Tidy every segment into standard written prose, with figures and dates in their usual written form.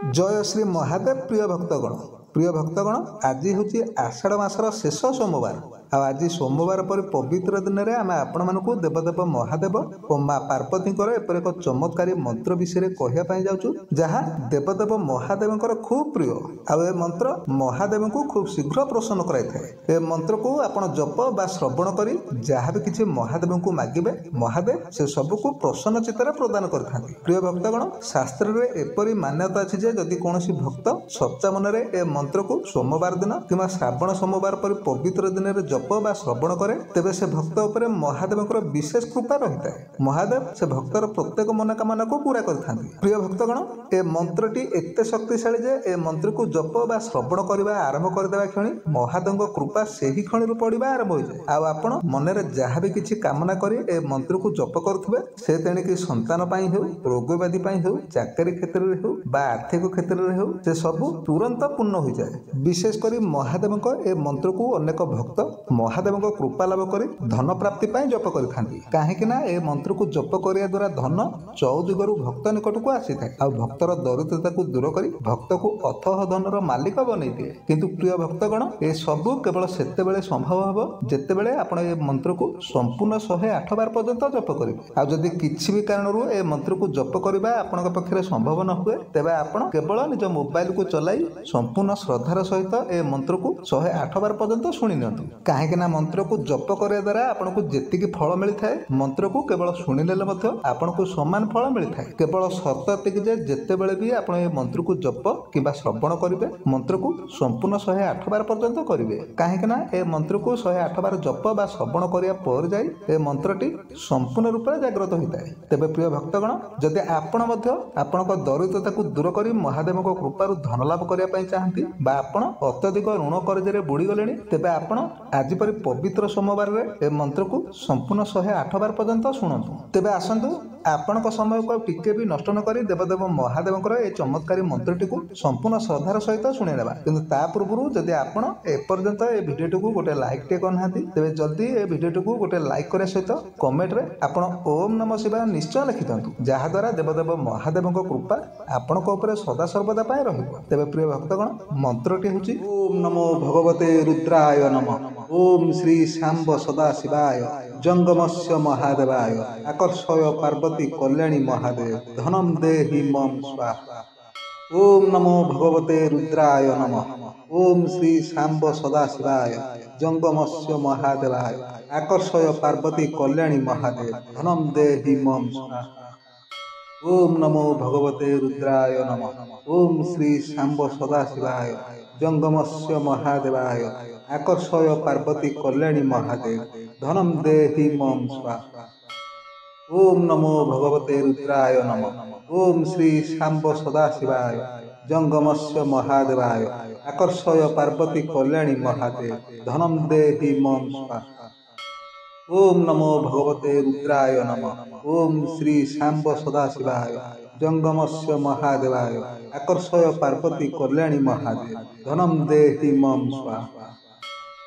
जय श्री महादेव। प्रिय भक्तगण आज हूँ आषाढ़ मासर शेष सोमवार। आज सोमवार पर पवित्र दिन में आम आपण मानक देवदेव महादेव और माँ पार्वती एपर एक चमत्कारी मंत्र विषय कहवाई जाऊँ जहाँ देवदेव महादेव खूब प्रिय। आ मंत्र महादेव को खूब शीघ्र प्रसन्न कराए। मंत्र को आपण जप बा श्रवण कर जहाँ भी किसी महादेव को मागिबे महादेव से सबको प्रसन्न चित्तर प्रदान करता। प्रिय भक्तगण शास्त्र में एपरी मान्यता अच्छी जे जदि कौन भक्त सच्चा मन में मंत्र को सोमवार दिन कि श्रावण सोमवार पर पवित्र दिन में जप बा श्रवण करे तेबे से भक्त उपर महादेव विशेष कृपा रही है। महादेव से भक्तर प्रत्येक मनोकामना को पूरा करता। प्रिय भक्तगण ए मंत्रटी एते शक्तिशाली जे ए मंत्र को जप बा श्रवण करने आरंभ करदेवा क्षणी महादेव कृपा से ही क्षणी पड़ा आरंभ हो जाए। आपण मनरे जहाँ भी किसी कामना करी ए मंत्र को जप करुवे से तेणिक संतान हो रोग व्याधि हो चाकरी क्षेत्र में हो बा आर्थिक क्षेत्र में हो से सब तुरंत पूर्ण हो जाए। विशेषकर महादेव ए मंत्र को अनेक भक्त महादेव कृपा लाभ कर धन प्राप्ति जप करें। कहीं मंत्र को जप करने द्वारा धन चौदिगरु भक्त निकट को आसी था और भक्तर दरिद्रता को दूर कर भक्त को अथह धनर मालिक बनई दिए। किंतु प्रिय भक्तगण ए सबू केवल सेतेबेले संभव हम जितेबेले आपण ए मंत्र को संपूर्ण 108 बार पर्यंत जप करेंगे। आदि किसी भी कारण ए मंत्र को जप करने आपण पक्षे संभव न हुए तेबे आपण केवल निज मोबाइल को चलाई संपूर्ण श्रद्धार सहित ए मंत्र को 108 बार पर्यंत शुणी नियंतु। कहीं मंत्र को जप करने द्वारा आपको जी फल मिलता है मंत्र को केवल शुणिले आपको समान फल मिलता है। केवल शर्त एतिक जितेबले भी आप मंत्र को जप कि श्रवण करेंगे मंत्र को संपूर्ण 108 बार पर्यंत करेंगे। कहीं मंत्र को 108 बार जप बा श्रवण करिया पर जाई ए मंत्रटी संपूर्ण रूप से जागृत होता है। तेबे प्रिय भक्तगण जदि आपण दरिद्रता को दूर कर महादेव कृपार धन लाभ करने चाहती बा आपण अत्यधिक ऋण कर्जे बुड़ी गले तेबे आपण आज पर पवित्र सोमवार रे ए मंत्र को संपूर्ण 108 बार पर्यंत शुणु। तेबे आसंतु आपण समय को टिके भी नष्ट न करी देवदेव महादेव ए चमत्कारी मंत्रटी को संपूर्ण श्रद्धार सहित शुणी नेबा। किंतु ता पूर्व जदि आपण एपर्यंत ए वीडियोटी को गोटे लाइक टे करना तेबे जल्दी ए वीडियोटी को गोटे लाइक करे सहित कमेंट रे आपण ओम नमः शिवाय निश्चय लिखि दियंतु जहा द्वारा देवदेव महादेव कृपा आपण को ऊपर सदा सर्वदा पाए रहिबो। तेबे प्रिय भक्तगण मंत्रटी होची ओम नमो भगवते रुद्राय नमः ओम श्री शांब सदा शिवाय जंगमस्य महादेवाय आकर्षय पार्वती कल्याणी महादेव धनम देहि मम स्वाहा। ओम नमो भगवते रुद्राय नमः ओम श्री शांब सदा शिवाय जंगमस्य महादेवाय आकर्षय पार्वती कल्याणी महादेव धनम देहि मम स्वाहा। ओम नमो भगवते रुद्राय नमः ओम श्री शांब सदा शिवाय जंगमस्य महादेवाय आकर्षय पार्वती कल्याणी महादेव धनम देहि मम स्वाहा। ओम नमो भगवते रुद्राय नमः ओम श्री शांब सदा शिवाय जंगमस्य महादेवाय आकर्षय पार्वती कल्याणी महादेव धनम देहि मम स्वाहा। ओम नमो भगवते रुद्राय नमः ओम श्री शांब सदा शिवाय जंगमस्य महादेवाय आकर्षय पार्वती कल्याणी महादेव धनम देहि मम स्वाहा।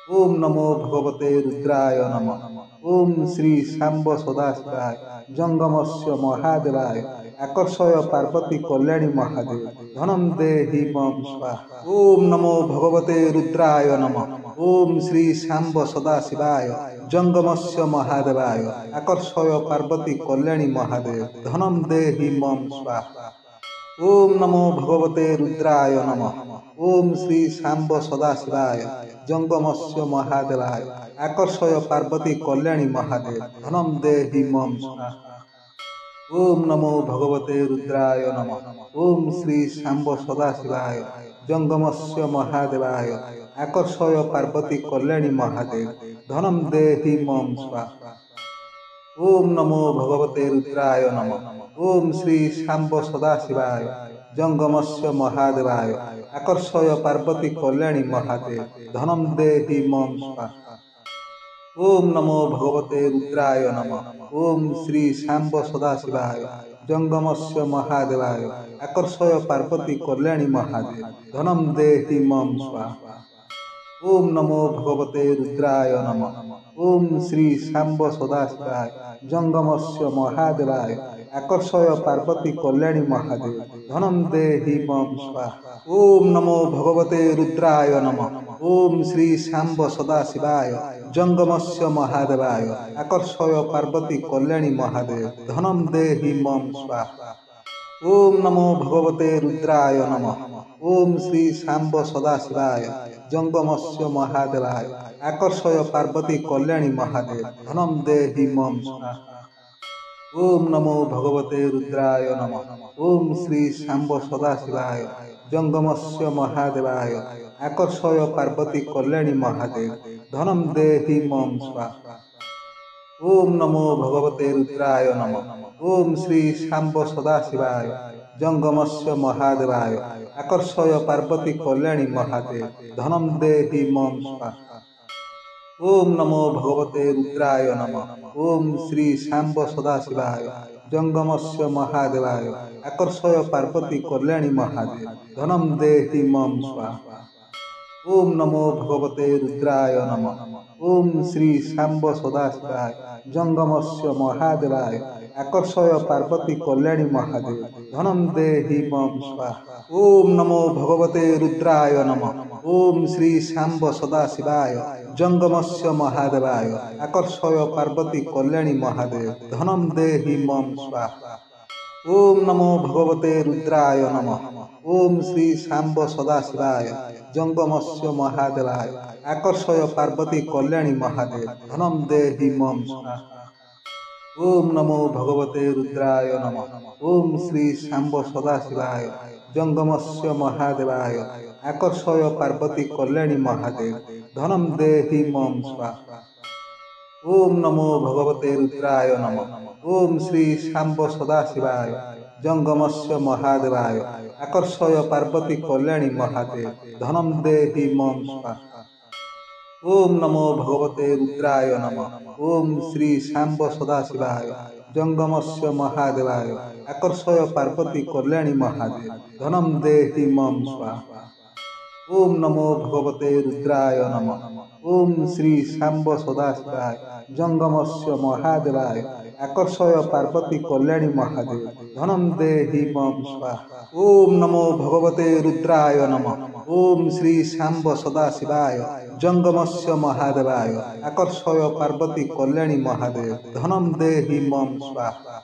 ओम नमो भगवते रुद्राय नमः ओम श्री शांब सदा शिवाय जंगमस्य महादेवाय आकर्षय पार्वती कल्याणी महादेव धनम देहि मम स्वाहा। ओम नमो भगवते रुद्राय नमः ओम श्री शांब सदा शिवाय जंगमस्य महादेवाय आकर्षय पार्वती कल्याणी महादेव धनम देहि मम स्वाहा। ओम नमो भगवते रुद्राय नमः ओम श्री शांब सदा शिवाय जंगमस्य महादेवाय आकर्षय पार्वती कल्याणी महादेव धनम देहि मम स्वाहा। ओम नमो भगवते रुद्राय नमः ओम श्री शांब सदा शिवाय जंगमस्य महादेवाय आकर्षय पार्वती कल्याणी महादेव धनम देहि मम स्वाहा। ओम नमो भगवते रुद्राय नमः ओम श्री शांब सदा शिवाय जंगमस्य महादेवाय आकर्षय पार्वती कल्याणी महादेव धनम देहि मम स्वाहा। ओम नमो भगवते रुद्राय नमः ओम श्री शांब सदा शिवाय जंगमस्य महादेवाय आकर्षय पार्वती कल्याणी महादेव धनम देहि मम स्वाहा। ओम नमो भगवते रुद्राय नमः। ओम श्री शाम्ब सदाशिवाय जंगमस्य महादेवाय आकर्षय पार्वती कल्याणी महादेव धनम देहि मम स्वाहा। ओम नमो भगवते रुद्राय नमः। ओम श्री शाम्ब सदाशिवाय जंगमस्य महादेवाय आकर्षय पार्वती कल्याणी महादेव धनम देहि मम स्वाहा। ओम नमो भगवते रुद्राय नमः। ओम श्री शाम्ब सदाशिवाय जंगमस्य महादेवाय आकर्षय पार्वती कल्याणी महादेव धनम देहि मम स्वाहा। ओम नमो भगवते रुद्राय नमः। ओम श्री शाम्ब सदाशिवाय जंगमस्य महादेवाय आकर्षय पार्वती कल्याणी महादेव धनम देहि मम स्वाहा। ओम नमो भगवते रुद्राय नमः। ओम श्री शाम्ब सदाशिवाय जंगमस्य महादेवाय आकर्षय पार्वती कल्याणी महादेव धनम देहि मम स्वाहा। ओम नमो भगवते रुद्राय नमः। ओम श्री शाम्ब सदाशिवाय जंगमस्य महादेवाय आकर्षय पार्वती कल्याणी महादेव धनम देहि मम स्वाहा। ओम नमो भगवते रुद्राय नमः। ओम श्री शाम्ब सदाशिवाय जंगमस्य महादेवाय आकर्षय पार्वती कल्याणी महादेव धनम देहि मम स्वाहा। ओम नमो भगवते रुद्राय नमः। ओम श्री शाम्ब सदाशिवाय जंगमस्य महादेवाय आकर्षय पार्वती कल्याणी महादेव धनम देहि मम स्वाहा। ओम नमो भगवते रुद्राय नमः। ओम श्री शाम्ब सदाशिवाय जंगमस्य महादेवाय आकर्षय पार्वती कल्याणी महादेव धनम देहि मम स्वाहा। ओम नमो भगवते रुद्राय नमः। ओम श्री शाम्ब सदाशिवाय जंगमस्य महादेवाय आकर्षय पार्वती कल्याणी महादेव धनम देहि मम स्वाहा। ओम नमो भगवते रुद्राय नमः। ओम श्री शाम्ब सदाशिवाय जंगमस्य महादेवाय आकर्षय पार्वती कल्याणी महादेव धनम देहि मम स्वाहा। ओम नमो भगवते रुद्राय नमः। ओम श्री शाम्ब सदाशिवाय जंगमस्य महादेवाय आकर्षय पार्वती कल्याणी महादेव धनम देहि मम स्वाहा। ओम नमो भगवते रुद्राय नमः। ओम श्री शाम्ब सदाशिवाय जंगमस्य महादेवाय आकर्षय पार्वती कल्याणी महादेव धनम देहि मम स्वाहा। ओम नमो भगवते रुद्राय नमः। ओम श्री शाम्ब सदाशिवाय जंगमस्य महादेवाय आकर्षय पार्वती कल्याणी महादेव धनम देहि मम स्वाहा।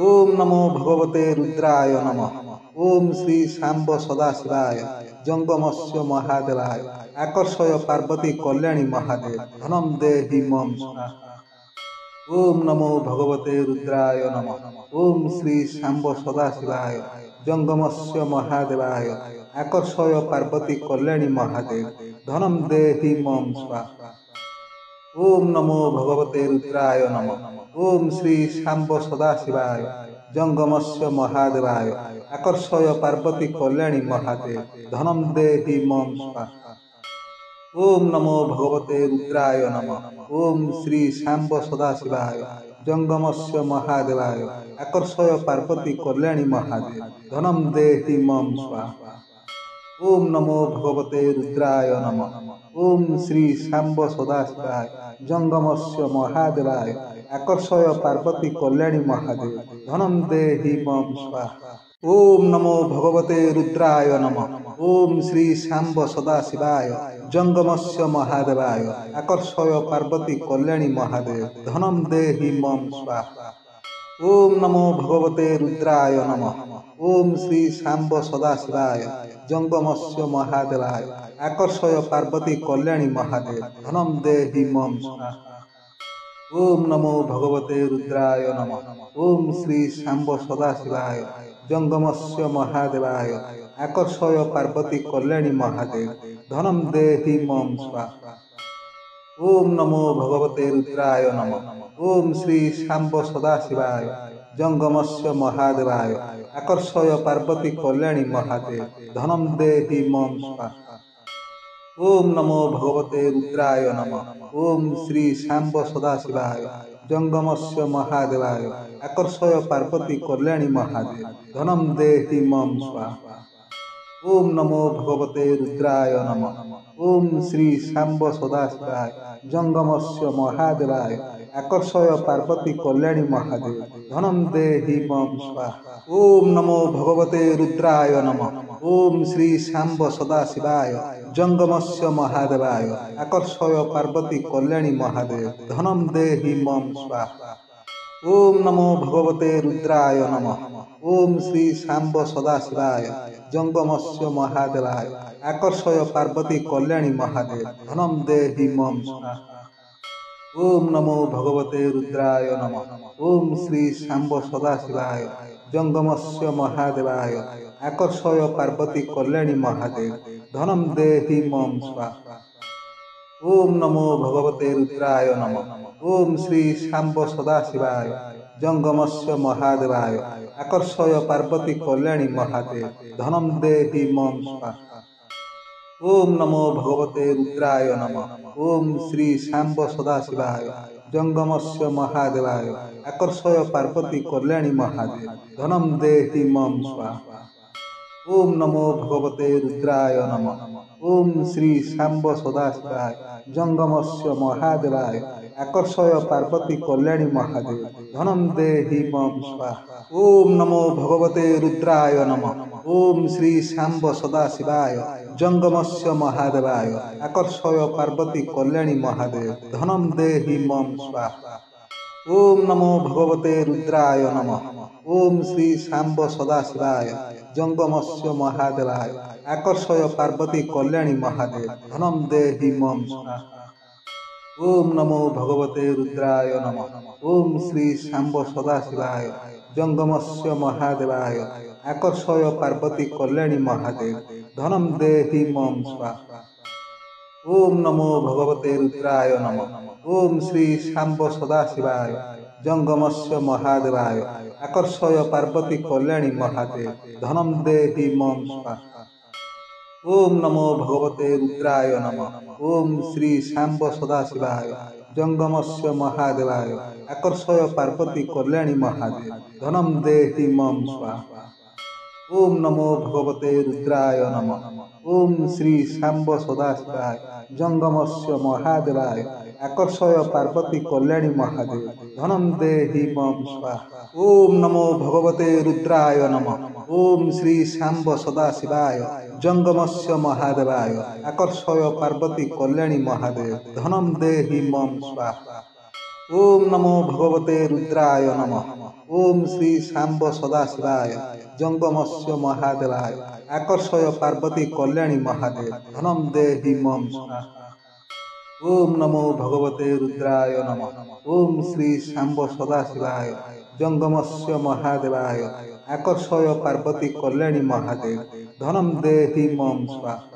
ओम नमो भगवते रुद्राय नमः। ओम श्री शाम्ब सदाशिवाय जंगमस्य महादेवाय आकर्षय पार्वती कल्याणी महादेव धनम देहि मम स्वाहा। ओम नमो भगवते रुद्राय नमः। ओम श्री शाम्ब सदाशिवाय जंगमस्य महादेवाय आकर्षय पार्वती कल्याणी महादेव धनम देहि मम स्वाहा। ओम नमो भगवते रुद्राय नमः। ओम श्री शाम्ब सदाशिवाय जंगमस्य महादेवाय आकर्षय पार्वती कल्याणी महादेव धनम देहि मम स्वाहा। ओम नमो भगवते रुद्राय नमः। ओम श्री शाम्ब सदाशिवाय जंगमस्य महादेवाय आकर्षय पार्वती कल्याणी महादेव धनम देहि मम स्वाहा। ओम नमो भगवते रुद्राय नमः। ओम श्री शाम्ब सदाशिवाय जंगमस्य महादेवाय आकर्षय पार्वती कल्याणी महादेव धनम देहि मम स्वाहा। ओम नमो भगवते रुद्राय नमः। ओम श्री शाम्ब सदाशिवाय जंगमस्य महादेवाय आकर्षय पार्वती कल्याणी महादेव धनम देहि मम स्वाहा। ओम नमो भगवते रुद्राय नमः। ओम श्री शाम्ब सदाशिवाय जंगमस्य महादेवाय आकर्षय पार्वती कल्याणी महादेव धनम देहि मम स्वाहा। ओम नमो भगवते रुद्राय नमः। ओम श्री शाम्ब सदाशिवाय जंगमस्य महादेवाय आकर्षय पार्वती कल्याणी महादेव धनम देहि मम स्वाहा। ओम नमो भगवते रुद्राय नमः। ओम श्री शाम्ब सदाशिवाय जंगमस्य महादेवाय आकर्षय पार्वती कल्याणी महादेव धनम देहि मम स्वाहा। ओम नमो भगवते रुद्राय नमः। ओम श्री शाम्ब सदाशिवाय जंगमस्य महादेवाय आकर्षय पार्वती कल्याणी महादेव धनम देहि मम स्वाहा। ओम नमो भगवते रुद्राय नमः। ओम श्री सांब सदाशिवाय जंगमस्य महादेवाय आकर्षय पार्वती कल्याणी महादेव धनम देहि मम स्वाहा। ओम नमो भगवते रुद्राय नमः। ओम श्री सांब सदाशिवाय जंगमस्य महादेवाय आकर्षय पार्वती कल्याणी महादेव धनम देहि मम स्वाहा। ओम नमो भगवते रुद्राय नमः। ओम श्री सांब सदाशिवाय जंगमस्य महादेवाय आकर्षय पार्वती कल्याणी महादेव धनम देहि मम स्वाहा। ओम नमो भगवते रुद्राय नमः। ओम श्री सांब सदाशिवाय जंगमस्य महादेवाय आकर्षय पार्वती कल्याणी महादेव धनम देहि मम स्वाहा। ओम नमो भगवते रुद्राय नमः। ओम श्री सांब सदाशिवाय जंगमस्य महादेवाय आकर्षय पार्वती कल्याणी महादेव धनम देहि मम स्वाहा। ओम नमो भगवते रुद्राय नमः। ओम श्री सांब सदाशिवाय जंगमस्य महादेवाय आकर्षय पार्वती कल्याणी महादेव धनम देहि मम स्वाहा। ओम नमो भगवते रुद्राय नमः। ओम श्री सांब सदाशिवाय जंगमस्य महादेवाय आकर्षय पार्वती कल्याणी महादेव धनम देहि मम स्वाहा। ओम नमो भगवते रुद्राय नमः। ओम श्री सांब सदाशिवाय जंगमस्य महादेवाय आकर्षय पार्वती कल्याणी महादेव धनम देहि मम स्वाहा। ओम नमो भगवते रुद्राय नमः। ओम श्री सांब सदाशिवाय जंगमस्य महादेवाय आकर्षय पार्वती कल्याणी महादेव धनम देहि मम स्वाहा। ओम नमो भगवते रुद्राय नमः। ओम श्री सांब सदाशिवाय जंगमस्य महादेवाय आकर्षय पार्वती कल्याणी महादेव धनम देहि मम स्वाहा। ओम नमो भगवते रुद्राय नमः। ओम श्री सांब सदाशिवाय जंगमस्य महादेवाय आकर्षय पार्वती कल्याणी महादेव धनम देहि मम स्वाहा। ओम नमो भगवते रुद्राय नमः। ओम श्री सांब सदाशिवाय जंगमस्य महादेवाय आकर्षय पार्वती कल्याणी महादेव धनम देहि मम स्वाहा। ओम नमो भगवते रुद्राय नमः। ओम श्री सांब सदाशिवाय जंगमस्य महादेवाय आकर्षय पार्वती कल्याणी महादेव धनम देहि मम स्वाहा। ओम नमो भगवते रुद्राय नमः। ओम श्री सांब सदाशिवाय जंगमस्य महादेवाय आकर्षय पार्वती कल्याणी महादेव धनम देहि मम स्वाहा। ओम नमो भगवते रुद्राय नमः। ओम श्री सांब सदाशिवाय जंगमस्य महादेवाय आकर्षय पार्वती कल्याणी महादेव धनम देहि मम स्वाहा। ओम नमो भगवते रुद्राय नमः। ओम श्री सांब सदाशिवाय जंगमस्य महादेवाय आकर्षय पार्वती कल्याणी महादेव धनम देहि मम स्वाहा।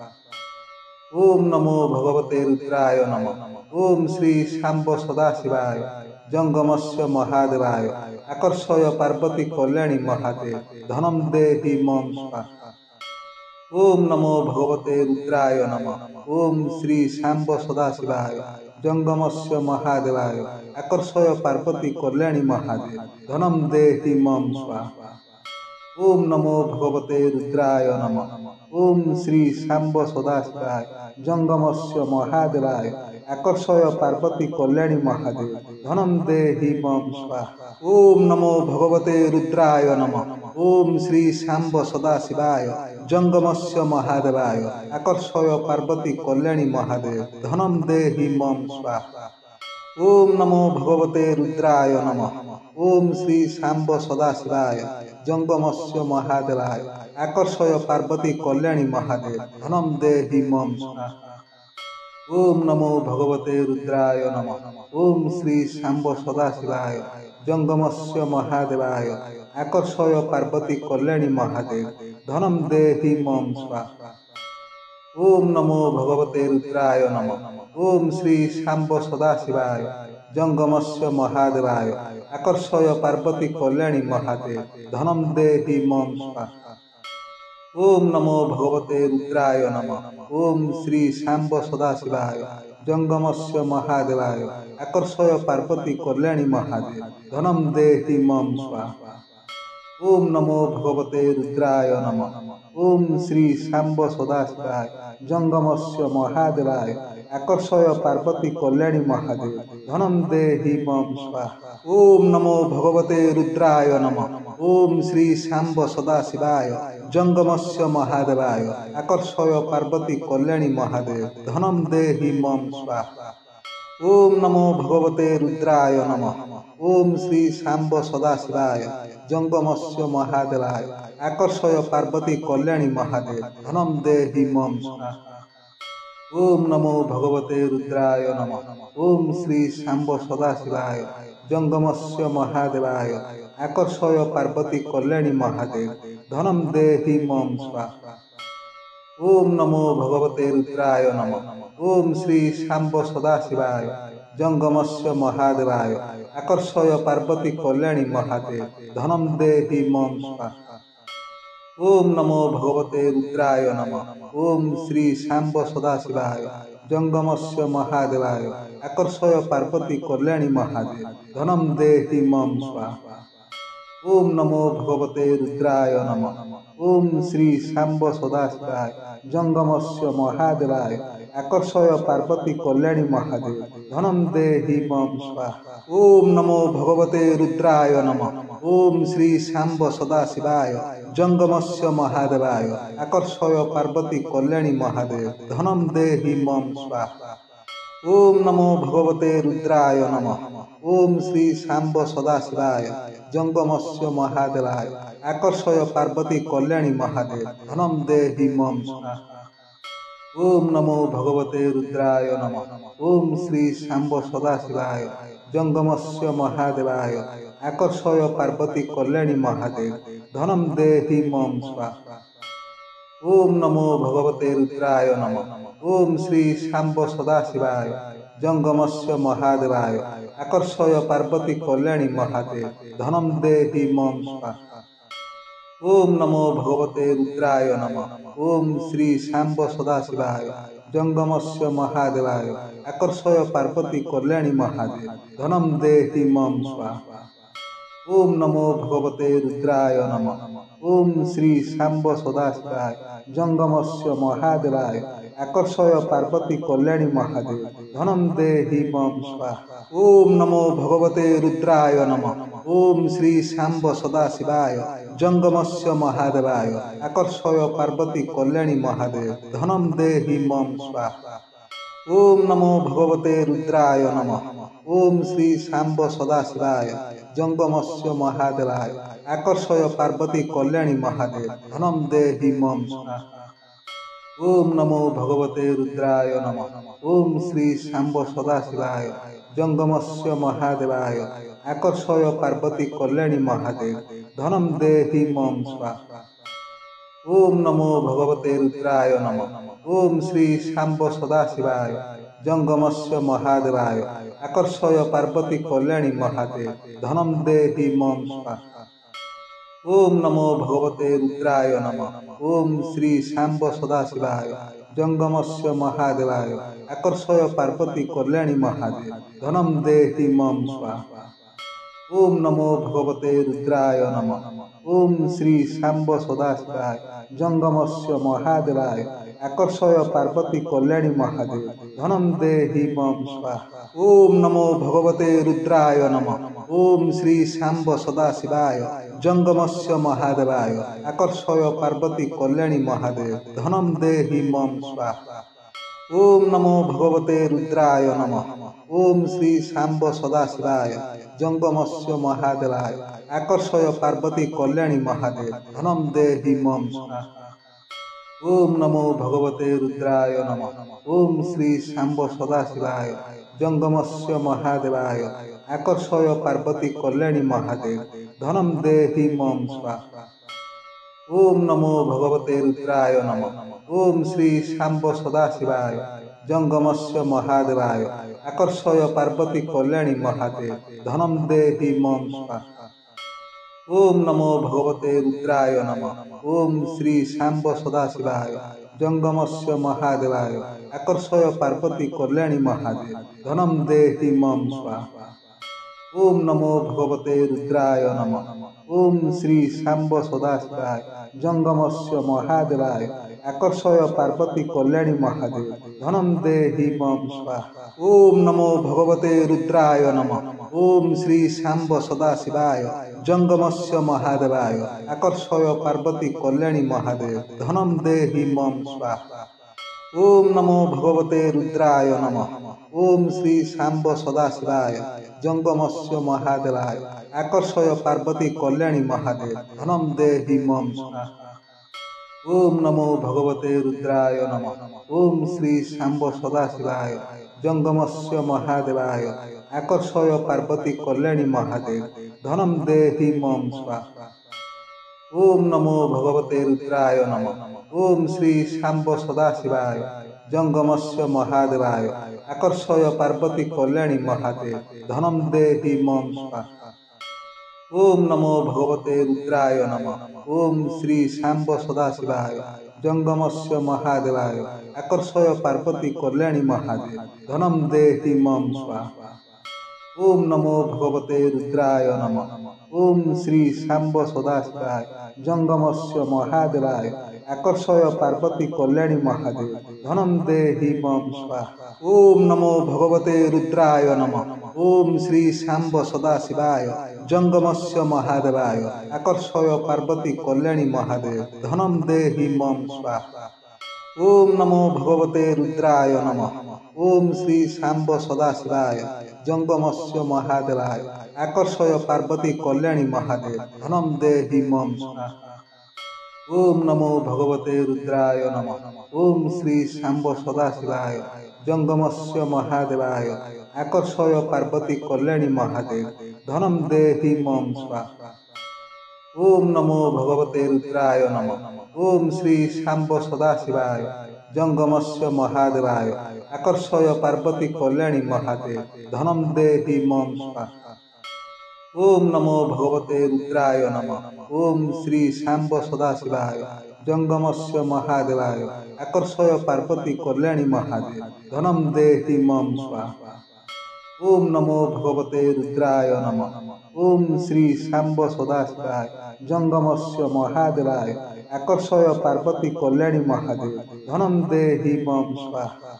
ओम नमो भगवते रुद्राय नमः। ओम श्री सांब सदाशिवाय जंगमस्य महादेवाय आकर्षय पार्वती कल्याणी महादेव धनम देहि मम स्वाहा। ओम नमो भगवते रुद्राय नमः। ओम श्री सांब सदाशिवाय जंगमस्य महादेवाय आकर्षय पार्वती कल्याणी महादेव धनम देहि मम स्वाहा। ओम नमो भगवते रुद्राय नमः। ओम श्री सांब सदाशिवाय जंगमस्य महादेवाय आकर्षय पार्वती कल्याणी महादेव धनम देहि मम स्वाहा। ओम नमो भगवते रुद्राय नमः। ओम श्री सांब सदाशिवाय जंगमस्य महादेवाय आकर्षय पार्वती कल्याणी महादेव धनम देहि मम स्वाहा। ओम नमो भगवते रुद्राय नमः। ओम श्री सांब सदाशिवाय जंगमस्य महादेवाय आकर्षय पार्वती कल्याणी महादेव धनम देहि मम स्वाहा। ओम नमो भगवते रुद्राय नमः। ओम श्री सांब सदाशिवाय जंगमस्य महादेवाय आकर्षय पार्वती कल्याणी महादेव धनम देहि मम स्वाहा। ओम नमो भगवते रुद्राय नमः। ओम श्री सांब सदाशिवाय जंगमस्य महादेवाय आकर्षय पार्वती कल्याणी महादेव धनम देहि मम स्वाहा। ओम नमो भगवते रुद्राय नमः। ओम श्री सांब सदाशिवाय जंगमस्य महादेवाय आकर्षय पार्वती कल्याणी महादेव धनम देहि मम स्वाहा। ओम नमो भगवते रुद्राय नमः। ओम श्री सांब सदाशिवाय जंगमस्य महादेवाय आकर्षय पार्वती कल्याणी महादेव धनम देहि मम स्वाहा। ओम नमो भगवते रुद्राय नमः। ओम श्री सांब सदाशिवाय जंगमस्य महादेवाय आकर्षय पार्वती कल्याणी महादेव धनम देहि मम स्वाहा। ओम नमो भगवते रुद्राय नमः। ओम श्री सांब सदाशिवाय जंगमस्य महादेवाय आकर्षय पार्वती कल्याणी महादेव धनम देहि मम स्वाहा। ओम नमो भगवते रुद्राय नमः। ओम श्री सांब सदाशिवाय जंगमस्य महादेवाय आकर्षय पार्वती कल्याणी महादेव धनम देहि मम स्वाहा। ओम नमो भगवते रुद्राय नमः। ओम श्री सांब सदाशिवाय जंगमस्य महादेवाय आकर्षय पार्वती कल्याणी महादेव धनम देहि मम स्वाहा। ओम नमो भगवते रुद्राय नमः। ओम श्री सांब सदाशिवाय जंगमस्य महादेवाय आकर्षय पार्वती कल्याणी महादेव धनम देहि मम स्वाहा। ओम नमो भगवते रुद्राय नमः। ओम श्री सांब सदाशिवाय जंगमस्य महादेवाय आकर्षय पार्वती कल्याणी महादेव धनम देहि मम स्वाहा। ओम नमो भगवते रुद्राय नमः। ओम श्री सांब सदाशिवाय जंगमस्य महादेवाय आकर्षय पार्वती कल्याणी महादेव धनम देहि मम स्वाहा। ओम नमो भगवते रुद्राय नमः। ओम श्री सांब सदाशिवाय जंगमस्य महादेवाय आकर्षय पार्वती कल्याणी महादेव धनम देहि मम स्वाहा। ओम नमो भगवते रुद्राय नमः। ओम श्री सांब सदाशिवाय जंगमस्य महादेवाय आकर्षय पार्वती कल्याणी महादेव धनम देहि मम स्वाहा। ओम नमो भगवते रुद्राय नमः। ओम श्री सांब सदाशिवाय जंगमस्य महादेवाय आकर्षय पार्वती कल्याणी महादेव धनम देहि मम स्वाहा। ओम नमो भगवते रुद्राय नमः। ओम श्री सांब सदाशिवाय जंगमस्य महादेवाय आकर्षय पार्वती कल्याणी महादेव धनम देहि मम स्वाहा। ओम नमो भगवते रुद्राय नमः। ओम श्री सांब सदाशिवाय जंगमस्य महादेवाय आकर्षय पार्वती कल्याणी महादेव धनम देहि मम स्वाहा। ओम नमो भगवते रुद्राय नमः। ओम श्री सांब सदाशिवाय जंगमस्य महादेवाय आकर्षय पार्वती कल्याणी महादेव धनम देहि मम स्वाहा। ओम नमो भगवते रुद्राय नमः। ओम श्री सांब सदाशिवाय जंगमस्य महादेवाय आकर्षय पार्वती कल्याणी महादेव धनम देहि मम स्वाहा। ओम नमो भगवते रुद्राय नमः। ओम श्री सांब सदाशिवाय जंगमस्य महादेवाय आकर्षय पार्वती कल्याणी महादेव धनम देहि मम स्वाहा। ओम नमो भगवते रुद्राय नमः। ओम श्री सांब सदाशिवाय जंगमस्य महादेवाय आकर्षय पार्वती कल्याणी महादेव धनम देहि मम स्वाहा। ओम नमो भगवते रुद्राय नमः। ओम श्री सांब सदाशिवाय जंगमस्य महादेवाय आकर्षय पार्वती कल्याणी महादेव धनम देहि मम स्वाहा। ओम नमो भगवते रुद्राय नमः। ओम श्री सांब सदाशिवाय जंगमस्य महादेवाय आकर्षय पार्वती कल्याणी महादेव धनम देहि मम स्वाहा। ओम नमो भगवते रुद्राय नमः। ओम श्री सांब सदाशिवाय जंगमस्य महादेवाय आकर्षय पार्वती कल्याणी महादेव धनम देहि मम स्वाहा। ओम नमो भगवते रुद्राय नमः। ओम श्री सांब सदाशिवाय जंगमस्य महादेवाय आकर्षय पार्वती कल्याणी महादेव धनम देहि मम स्वाहा। ओम नमो भगवते रुद्राय नमः। ओम श्री सांब सदाशिवाय जंगमस्य महादेवाय आकर्षय पार्वती कल्याणी महादेव धनम देहि मम स्वाहा। ओम नमो भगवते रुद्राय नमः। ओम श्री सांब सदाशिवाय जंगमस्य महादेवाय आकर्षय पार्वती कल्याणी महादेव धनम देहि मम स्वाहा। ओम नमो भगवते रुद्राय नमः। ओम श्री सांब सदाशिवाय जंगमस्य महादेवाय आकर्षय पार्वती कल्याणी महादेव धनम देहि मम स्वाहा। ओम नमो भगवते रुद्राय नमः। ओम श्री शाम्ब सदाशिवाय जंगमस्य महादेवाय आकर्षय पार्वती कल्याणी महादेव धनम देहि मम स्वाहा। ओम नमो भगवते रुद्राय नमः। ओम श्री शाम्ब सदाशिवाय जंगमस्य महादेवाय आकर्षय पार्वती कल्याणी महादेव धनम देहि मम स्वाहा। ओम नमो भगवते रुद्राय नमः। ओम श्री शाम्ब सदाशिवाय जंगमस्य महादेवाय आकर्षय पार्वती कल्याणी महादेव धनम देहि मम स्वाहा। ओम नमो भगवते रुद्राय नमः। ओम श्री शाम्ब सदाशिवाय जंगमस्य महादेवाय आकर्षय पार्वती कल्याणी महादेव धनम देहि मम स्वाहा। ओम नमो भगवते रुद्राय नमः। ओम श्री शाम्ब सदाशिवाय जंगमस्य महादेवाय आकर्षय पार्वती कल्याणी महादेव धनम देहि मम स्वाहा। ओम नमो भगवते रुद्राय नमः। ओम श्री शाम्ब सदाशिवाय जंगमस्य महादेवाय आकर्षय पार्वती कल्याणी महादेव धनम देहि मम स्वाहा। ओम नमो भगवते रुद्राय नमः। ओम श्री शाम्ब सदाशिवाय जंगमस्य महादेवाय आकर्षय पार्वती कल्याणी महादेव धनम देहि मम स्वाहा। ओम नमो भगवते रुद्राय नमः। ओम श्री शाम्ब सदाशिवाय जंगमस्य महादेवाय आकर्षय पार्वती कल्याणी महादेव धनम देहि मम स्वाहा। ओम नमो भगवते रुद्राय नमः। ओम श्री शाम्ब सदाशिवाय जंगमस्य महादेवाय आकर्षय पार्वती कल्याणी महादेव धनम देहि मम स्वाहा। ओम नमो भगवते रुद्राय नमः। ओम श्री शाम्ब सदाशिवाय जंगमस्य महादेवाय आकर्षय पार्वती कल्याणी महादेव धनम देहि मम स्वाहा। ओम नमो भगवते रुद्राय नमः। ओम श्री शाम्ब सदाशिवाय जंगमस्य महादेवाय आकर्षय पार्वती कल्याणी महादेव धनम देहि मम स्वाहा। ओम नमो भगवते रुद्राय नमः। ओम श्री शाम्ब सदाशिवाय जंगमस्य महादेवाय आकर्षय पार्वती कल्याणी महादेव धनम देहि मम स्वाहा। ओम नमो भगवते रुद्राय नमः। ओम श्री शाम्ब सदाशिवाय जंगमस्य महादेवाय आकर्षय पार्वती कल्याणी महादेव धनम देहि मम स्वाहा।